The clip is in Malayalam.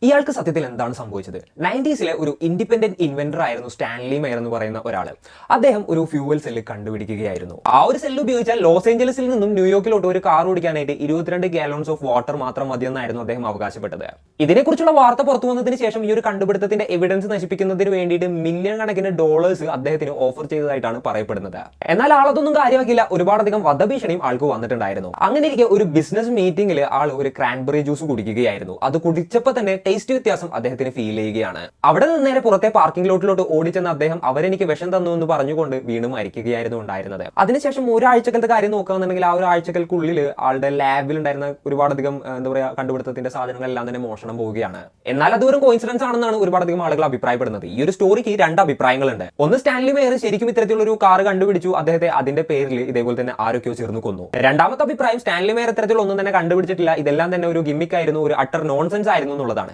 ഇയാൾക്ക് സത്യത്തിൽ എന്താണ് സംഭവിച്ചത്? 90s ഒരു ഇൻഡിപെൻഡന്റ് ഇൻവെന്റർ ആയിരുന്നു സ്റ്റാൻലി മെയർ എന്ന് പറയുന്ന ഒരാൾ. അദ്ദേഹം ഒരു ഫ്യൂവൽ സെല്ല് കണ്ടുപിടിക്കുകയായിരുന്നു. ആ ഒരു സെല്ല് ഉപയോഗിച്ചാൽ ലോസ് ഏഞ്ചലസിൽ നിന്നും ന്യൂയോർക്കിലോട്ട് ഒരു കാർ ഓടിക്കാനായിട്ട് 22 ഗാലൺസ് ഓഫ് വാട്ടർ മാത്രം മതിയെന്നായിരുന്നു അദ്ദേഹം അവകാശപ്പെട്ടത്. ഇതിനെക്കുറിച്ചുള്ള വാർത്ത പുറത്തു വന്നതിന് ശേഷം ഈ ഒരു കണ്ടുപിടുത്തത്തിന്റെ എവിഡൻസ് നശിപ്പിക്കുന്നതിന് വേണ്ടിയിട്ട് മില്യൺ കണക്കിന് ഡോളേഴ്സ് അദ്ദേഹത്തിന് ഓഫർ ചെയ്തതായിട്ടാണ് പറയപ്പെടുന്നത്. എന്നാൽ ആളതൊന്നും കാര്യമാക്കില്ല. ഒരുപാടധികം വധഭീഷണിയും ആൾക്ക് വന്നിട്ടുണ്ടായിരുന്നു. അങ്ങനെ ഇരിക്കെ ഒരു ബിസിനസ് മീറ്റിംഗിൽ ആൾ ഒരു ക്രാൻബെറി ജ്യൂസ് കുടിക്കുകയായിരുന്നു. അത് കുടിച്ചപ്പോൾ തന്നെ ടേസ്റ്റ് വ്യത്യാസം അദ്ദേഹത്തിന് ഫീൽ ചെയ്യുകയാണ്. അവിടെ നിന്ന് നേരെ പുറത്തെ പാർക്കിംഗ് ലോട്ടിലോട്ട് ഓടിച്ചെന്ന് അദ്ദേഹം അവരെനിക്ക് വിഷം തന്നു എന്ന് പറഞ്ഞുകൊണ്ട് വീണ് മരിക്കുകയായിരുന്നു ഉണ്ടായിരുന്നത്. അതിനുശേഷം ഒരാഴ്ചക്കലത്തെ കാര്യം നോക്കുകയാണെന്നുണ്ടെങ്കിൽ ആ ഒരു ആഴ്ചകൾക്കുള്ളിൽ ആളുടെ ലാബിൽ ഉണ്ടായിരുന്ന ഒരുപാടധികം എന്താ പറയുക കണ്ടുപിടുത്തത്തിന്റെ സാധനങ്ങളെല്ലാം തന്നെ മോഷണം പോവുകയാണ്. എന്നാൽ അത് ഒരു കോയിൻസിഡൻസ് ആണെന്നാണ് ഒരുപാടധികം ആളുകൾ അഭിപ്രായപ്പെടുന്നത്. ഈ ഒരു സ്റ്റോറിക്ക് രണ്ട് അഭിപ്രായങ്ങളുണ്ട്. ഒന്ന്, സ്റ്റാൻലി മെയർ ശരിക്കും ഇത്തരത്തിലുള്ള ഒരു കാർ കണ്ടുപിടിച്ചു, അദ്ദേഹത്തെ അതിന്റെ പേരിൽ ഇതേപോലെ തന്നെ ആരൊക്കെയോ ചേർന്ന് കൊന്നു. രണ്ടാമത്തെ അഭിപ്രായം, സ്റ്റാൻലി മെയർ ഇത്തരത്തിലുള്ള ഒന്നും തന്നെ കണ്ടുപിടിച്ചിട്ടില്ല, ഇതെല്ലാം തന്നെ ഒരു ഗിമ്മിക് ആയിരുന്നു, ഒരു അട്ടർ നോൺസെൻസ് ആയിരുന്നു എന്നുള്ളതാണ്.